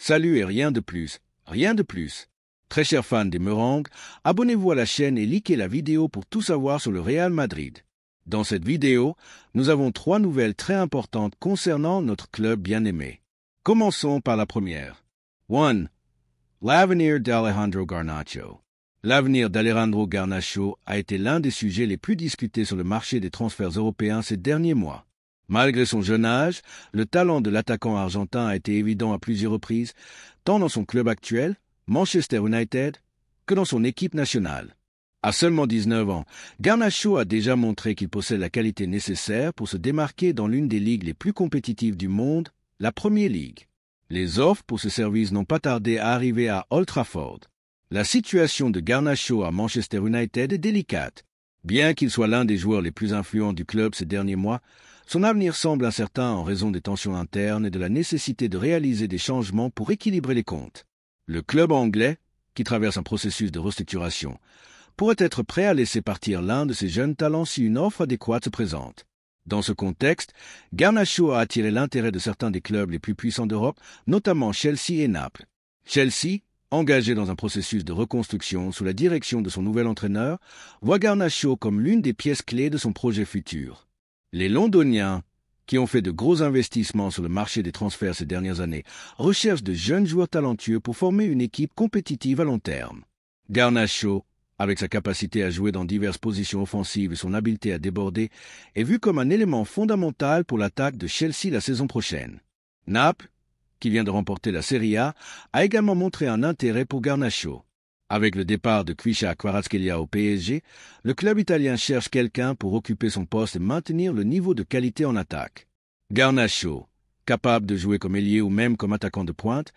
Salut et rien de plus, rien de plus. Très chers fans des Meringues, abonnez-vous à la chaîne et likez la vidéo pour tout savoir sur le Real Madrid. Dans cette vidéo, nous avons 3 nouvelles très importantes concernant notre club bien-aimé. Commençons par la première. 1. L'avenir d'Alejandro Garnacho. L'avenir d'Alejandro Garnacho a été l'un des sujets les plus discutés sur le marché des transferts européens ces derniers mois. Malgré son jeune âge, le talent de l'attaquant argentin a été évident à plusieurs reprises, tant dans son club actuel, Manchester United, que dans son équipe nationale. À seulement 19 ans, Garnacho a déjà montré qu'il possède la qualité nécessaire pour se démarquer dans l'une des ligues les plus compétitives du monde, la Premier League. Les offres pour ce service n'ont pas tardé à arriver à Old Trafford. La situation de Garnacho à Manchester United est délicate. Bien qu'il soit l'un des joueurs les plus influents du club ces derniers mois, son avenir semble incertain en raison des tensions internes et de la nécessité de réaliser des changements pour équilibrer les comptes. Le club anglais, qui traverse un processus de restructuration, pourrait être prêt à laisser partir l'un de ses jeunes talents si une offre adéquate se présente. Dans ce contexte, Garnacho a attiré l'intérêt de certains des clubs les plus puissants d'Europe, notamment Chelsea et Naples. Chelsea, engagé dans un processus de reconstruction sous la direction de son nouvel entraîneur, voit Garnacho comme l'une des pièces clés de son projet futur. Les Londoniens, qui ont fait de gros investissements sur le marché des transferts ces dernières années, recherchent de jeunes joueurs talentueux pour former une équipe compétitive à long terme. Garnacho, avec sa capacité à jouer dans diverses positions offensives et son habileté à déborder, est vu comme un élément fondamental pour l'attaque de Chelsea la saison prochaine. Naples, qui vient de remporter la Serie A, a également montré un intérêt pour Garnacho. Avec le départ de Kvisha Kvaratskhelia au PSG, le club italien cherche quelqu'un pour occuper son poste et maintenir le niveau de qualité en attaque. Garnacho, capable de jouer comme ailier ou même comme attaquant de pointe,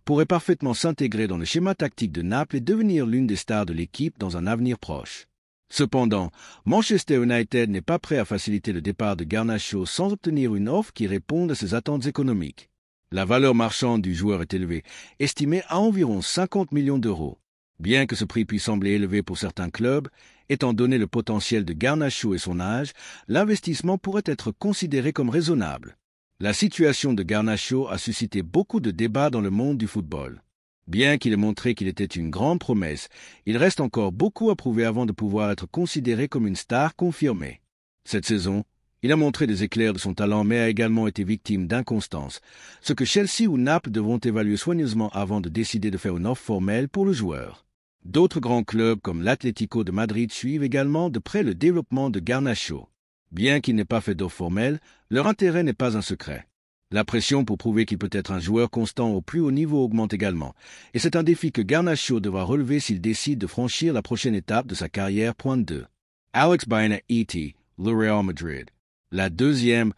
pourrait parfaitement s'intégrer dans le schéma tactique de Naples et devenir l'une des stars de l'équipe dans un avenir proche. Cependant, Manchester United n'est pas prêt à faciliter le départ de Garnacho sans obtenir une offre qui réponde à ses attentes économiques. La valeur marchande du joueur est élevée, estimée à environ 50 millions d'euros. Bien que ce prix puisse sembler élevé pour certains clubs, étant donné le potentiel de Garnacho et son âge, l'investissement pourrait être considéré comme raisonnable. La situation de Garnacho a suscité beaucoup de débats dans le monde du football. Bien qu'il ait montré qu'il était une grande promesse, il reste encore beaucoup à prouver avant de pouvoir être considéré comme une star confirmée. Cette saison, il a montré des éclairs de son talent mais a également été victime d'inconstance, ce que Chelsea ou Naples devront évaluer soigneusement avant de décider de faire une offre formelle pour le joueur. D'autres grands clubs comme l'Atlético de Madrid suivent également de près le développement de Garnacho. Bien qu'il n'ait pas fait d'offre formelle, leur intérêt n'est pas un secret. La pression pour prouver qu'il peut être un joueur constant au plus haut niveau augmente également, et c'est un défi que Garnacho devra relever s'il décide de franchir la prochaine étape de sa carrière. 2. Alex Baena E.T., le Real Madrid. La deuxième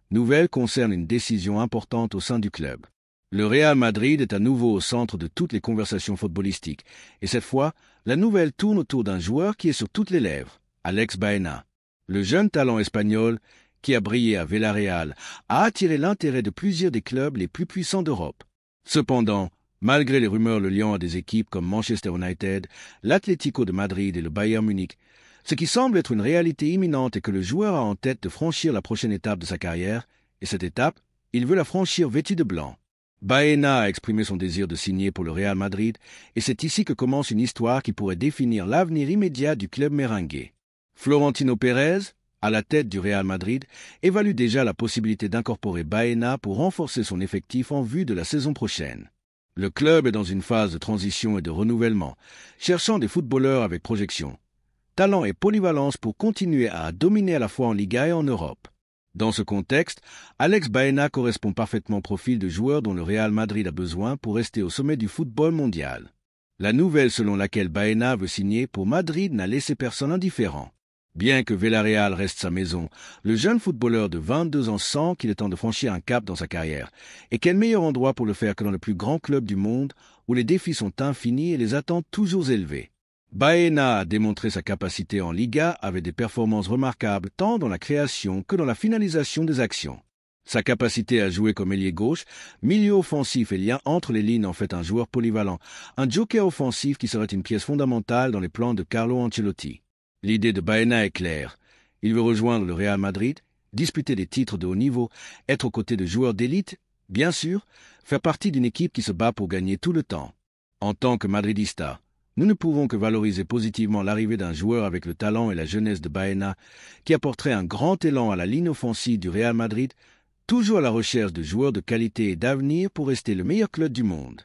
nouvelle concerne une décision importante au sein du club. Le Real Madrid est à nouveau au centre de toutes les conversations footballistiques, et cette fois, la nouvelle tourne autour d'un joueur qui est sur toutes les lèvres, Alex Baena. Le jeune talent espagnol, qui a brillé à Villarreal, a attiré l'intérêt de plusieurs des clubs les plus puissants d'Europe. Cependant, malgré les rumeurs le liant à des équipes comme Manchester United, l'Atlético de Madrid et le Bayern Munich, ce qui semble être une réalité imminente est que le joueur a en tête de franchir la prochaine étape de sa carrière, et cette étape, il veut la franchir vêtu de blanc. Baena a exprimé son désir de signer pour le Real Madrid, et c'est ici que commence une histoire qui pourrait définir l'avenir immédiat du club merengue. Florentino Pérez, à la tête du Real Madrid, évalue déjà la possibilité d'incorporer Baena pour renforcer son effectif en vue de la saison prochaine. Le club est dans une phase de transition et de renouvellement, cherchant des footballeurs avec projection, talent et polyvalence pour continuer à dominer à la fois en Liga et en Europe. Dans ce contexte, Alex Baena correspond parfaitement au profil de joueur dont le Real Madrid a besoin pour rester au sommet du football mondial. La nouvelle selon laquelle Baena veut signer pour Madrid n'a laissé personne indifférent. Bien que Villarreal reste sa maison, le jeune footballeur de 22 ans sent qu'il est temps de franchir un cap dans sa carrière. Et quel meilleur endroit pour le faire que dans le plus grand club du monde, où les défis sont infinis et les attentes toujours élevées. Baena a démontré sa capacité en Liga avec des performances remarquables tant dans la création que dans la finalisation des actions. Sa capacité à jouer comme ailier gauche, milieu offensif et lien entre les lignes en fait un joueur polyvalent, un joker offensif qui serait une pièce fondamentale dans les plans de Carlo Ancelotti. L'idée de Baena est claire. Il veut rejoindre le Real Madrid, disputer des titres de haut niveau, être aux côtés de joueurs d'élite Bien sûr, faire partie d'une équipe qui se bat pour gagner tout le temps. En tant que Madridista, nous ne pouvons que valoriser positivement l'arrivée d'un joueur avec le talent et la jeunesse de Baena, qui apporterait un grand élan à la ligne offensive du Real Madrid, toujours à la recherche de joueurs de qualité et d'avenir pour rester le meilleur club du monde.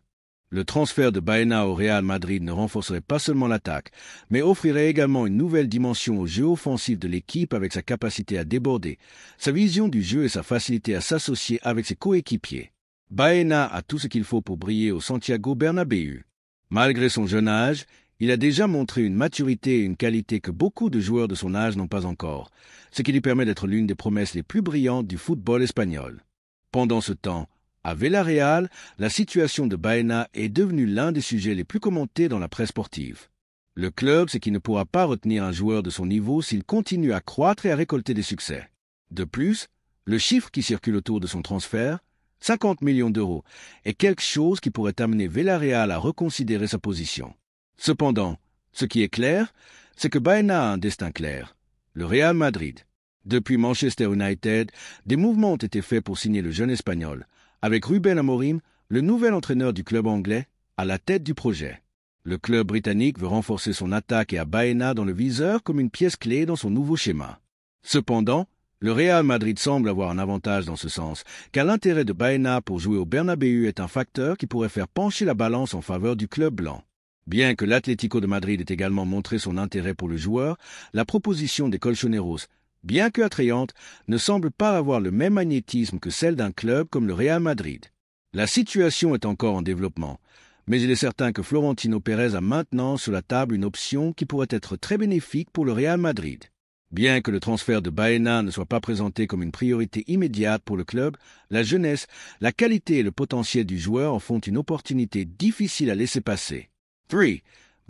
Le transfert de Baena au Real Madrid ne renforcerait pas seulement l'attaque, mais offrirait également une nouvelle dimension au jeu offensif de l'équipe avec sa capacité à déborder, sa vision du jeu et sa facilité à s'associer avec ses coéquipiers. Baena a tout ce qu'il faut pour briller au Santiago Bernabéu. Malgré son jeune âge, il a déjà montré une maturité et une qualité que beaucoup de joueurs de son âge n'ont pas encore, ce qui lui permet d'être l'une des promesses les plus brillantes du football espagnol. Pendant ce temps, à Villarreal, la situation de Baena est devenue l'un des sujets les plus commentés dans la presse sportive. Le club sait qu'il ne pourra pas retenir un joueur de son niveau s'il continue à croître et à récolter des succès. De plus, le chiffre qui circule autour de son transfert, 50 millions d'euros, est quelque chose qui pourrait amener Villarreal à reconsidérer sa position. Cependant, ce qui est clair, c'est que Baena a un destin clair, le Real Madrid. Depuis Manchester United, des mouvements ont été faits pour signer le jeune Espagnol, avec Ruben Amorim, le nouvel entraîneur du club anglais, à la tête du projet. Le club britannique veut renforcer son attaque et a Baena dans le viseur comme une pièce clé dans son nouveau schéma. Cependant, le Real Madrid semble avoir un avantage dans ce sens, car l'intérêt de Baena pour jouer au Bernabéu est un facteur qui pourrait faire pencher la balance en faveur du club blanc. Bien que l'Atlético de Madrid ait également montré son intérêt pour le joueur, la proposition des Colchoneros, bien que attrayante, ne semble pas avoir le même magnétisme que celle d'un club comme le Real Madrid. La situation est encore en développement, mais il est certain que Florentino Pérez a maintenant sur la table une option qui pourrait être très bénéfique pour le Real Madrid. Bien que le transfert de Baena ne soit pas présenté comme une priorité immédiate pour le club, la jeunesse, la qualité et le potentiel du joueur en font une opportunité difficile à laisser passer. 3.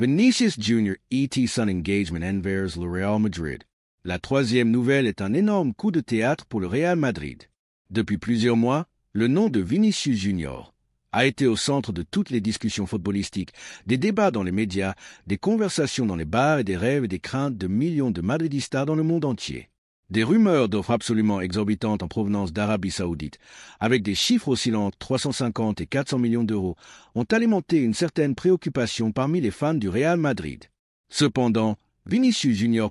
Vinicius Jr. ET Sun Engagement envers le Real Madrid. La troisième nouvelle est un énorme coup de théâtre pour le Real Madrid. Depuis plusieurs mois, le nom de Vinicius Jr. a été au centre de toutes les discussions footballistiques, des débats dans les médias, des conversations dans les bars et des rêves et des craintes de millions de Madridistas dans le monde entier. Des rumeurs d'offres absolument exorbitantes en provenance d'Arabie Saoudite, avec des chiffres oscillant entre 350 et 400 millions d'euros, ont alimenté une certaine préoccupation parmi les fans du Real Madrid. Cependant, Vinicius Jr.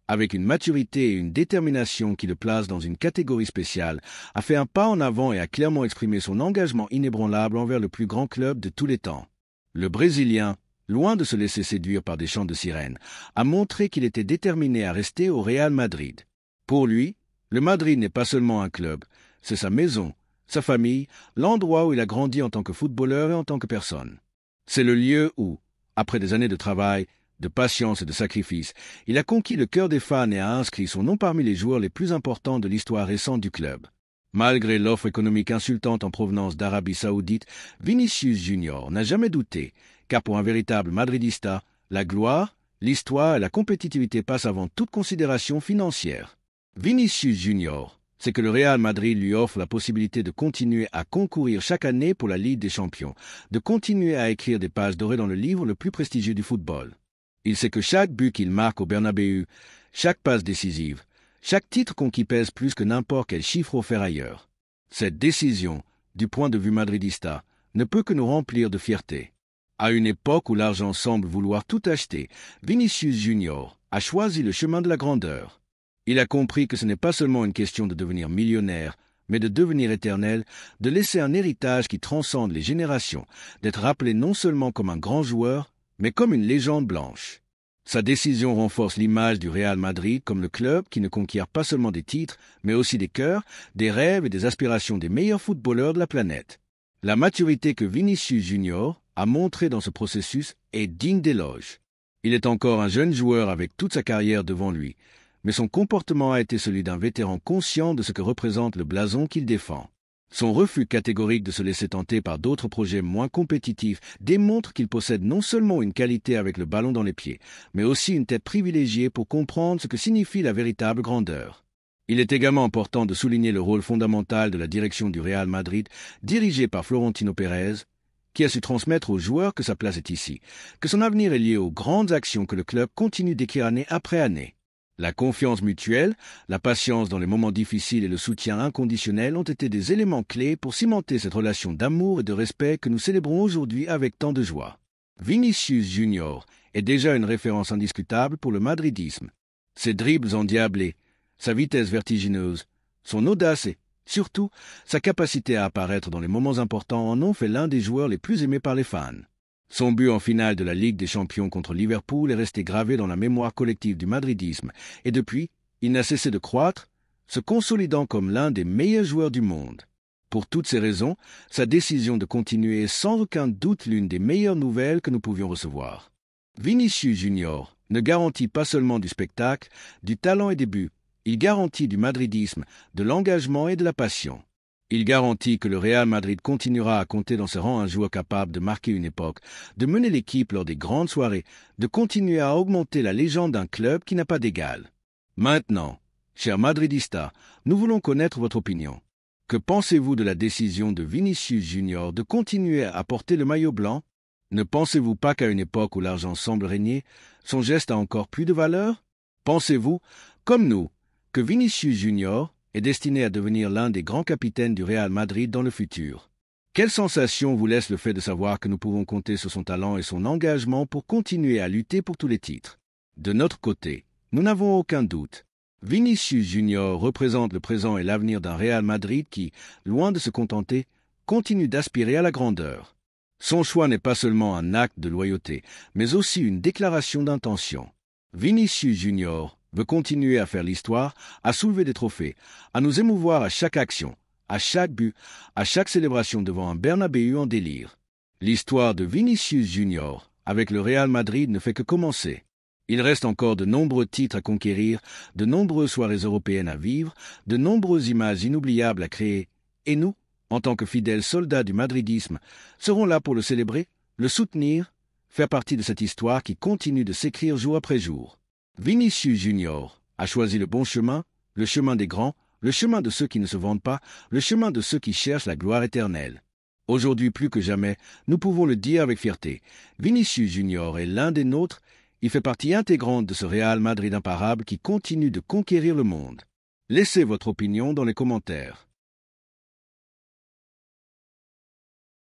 avec une maturité et une détermination qui le placent dans une catégorie spéciale, a fait un pas en avant et a clairement exprimé son engagement inébranlable envers le plus grand club de tous les temps. Le Brésilien, loin de se laisser séduire par des chants de sirènes, a montré qu'il était déterminé à rester au Real Madrid. Pour lui, le Madrid n'est pas seulement un club, c'est sa maison, sa famille, l'endroit où il a grandi en tant que footballeur et en tant que personne. C'est le lieu où, après des années de travail, de patience et de sacrifice, il a conquis le cœur des fans et a inscrit son nom parmi les joueurs les plus importants de l'histoire récente du club. Malgré l'offre économique insultante en provenance d'Arabie Saoudite, Vinicius Jr. n'a jamais douté, car pour un véritable Madridista, la gloire, l'histoire et la compétitivité passent avant toute considération financière. Vinicius Jr. sait que le Real Madrid lui offre la possibilité de continuer à concourir chaque année pour la Ligue des Champions, de continuer à écrire des pages dorées dans le livre le plus prestigieux du football. Il sait que chaque but qu'il marque au Bernabéu, chaque passe décisive, chaque titre conquis pèse plus que n'importe quel chiffre offert ailleurs. Cette décision, du point de vue madridista, ne peut que nous remplir de fierté. À une époque où l'argent semble vouloir tout acheter, Vinicius Jr. a choisi le chemin de la grandeur. Il a compris que ce n'est pas seulement une question de devenir millionnaire, mais de devenir éternel, de laisser un héritage qui transcende les générations, d'être rappelé non seulement comme un grand joueur, mais comme une légende blanche. Sa décision renforce l'image du Real Madrid comme le club qui ne conquiert pas seulement des titres, mais aussi des cœurs, des rêves et des aspirations des meilleurs footballeurs de la planète. La maturité que Vinicius Jr. a montrée dans ce processus est digne d'éloge. Il est encore un jeune joueur avec toute sa carrière devant lui, mais son comportement a été celui d'un vétéran conscient de ce que représente le blason qu'il défend. Son refus catégorique de se laisser tenter par d'autres projets moins compétitifs démontre qu'il possède non seulement une qualité avec le ballon dans les pieds, mais aussi une tête privilégiée pour comprendre ce que signifie la véritable grandeur. Il est également important de souligner le rôle fondamental de la direction du Real Madrid, dirigée par Florentino Pérez, qui a su transmettre aux joueurs que sa place est ici, que son avenir est lié aux grandes actions que le club continue d'écrire année après année. La confiance mutuelle, la patience dans les moments difficiles et le soutien inconditionnel ont été des éléments clés pour cimenter cette relation d'amour et de respect que nous célébrons aujourd'hui avec tant de joie. Vinicius Junior est déjà une référence indiscutable pour le madridisme. Ses dribbles endiablés, sa vitesse vertigineuse, son audace et, surtout, sa capacité à apparaître dans les moments importants en ont fait l'un des joueurs les plus aimés par les fans. Son but en finale de la Ligue des Champions contre Liverpool est resté gravé dans la mémoire collective du madridisme, et depuis, il n'a cessé de croître, se consolidant comme l'un des meilleurs joueurs du monde. Pour toutes ces raisons, sa décision de continuer est sans aucun doute l'une des meilleures nouvelles que nous pouvions recevoir. Vinicius Junior ne garantit pas seulement du spectacle, du talent et des buts, il garantit du madridisme, de l'engagement et de la passion. Il garantit que le Real Madrid continuera à compter dans ses rangs un joueur capable de marquer une époque, de mener l'équipe lors des grandes soirées, de continuer à augmenter la légende d'un club qui n'a pas d'égal. Maintenant, chers madridistas, nous voulons connaître votre opinion. Que pensez-vous de la décision de Vinicius Junior de continuer à porter le maillot blanc? Ne pensez-vous pas qu'à une époque où l'argent semble régner, son geste a encore plus de valeur? Pensez-vous, comme nous, que Vinicius Junior est destiné à devenir l'un des grands capitaines du Real Madrid dans le futur? Quelle sensation vous laisse le fait de savoir que nous pouvons compter sur son talent et son engagement pour continuer à lutter pour tous les titres? De notre côté, nous n'avons aucun doute. Vinicius Junior représente le présent et l'avenir d'un Real Madrid qui, loin de se contenter, continue d'aspirer à la grandeur. Son choix n'est pas seulement un acte de loyauté, mais aussi une déclaration d'intention. Vinicius Junior veut continuer à faire l'histoire, à soulever des trophées, à nous émouvoir à chaque action, à chaque but, à chaque célébration devant un Bernabéu en délire. L'histoire de Vinicius Junior avec le Real Madrid ne fait que commencer. Il reste encore de nombreux titres à conquérir, de nombreuses soirées européennes à vivre, de nombreuses images inoubliables à créer, et nous, en tant que fidèles soldats du madridisme, serons là pour le célébrer, le soutenir, faire partie de cette histoire qui continue de s'écrire jour après jour. Vinicius Junior a choisi le bon chemin, le chemin des grands, le chemin de ceux qui ne se vantent pas, le chemin de ceux qui cherchent la gloire éternelle. Aujourd'hui plus que jamais, nous pouvons le dire avec fierté, Vinicius Junior est l'un des nôtres, il fait partie intégrante de ce Real Madrid imparable qui continue de conquérir le monde. Laissez votre opinion dans les commentaires.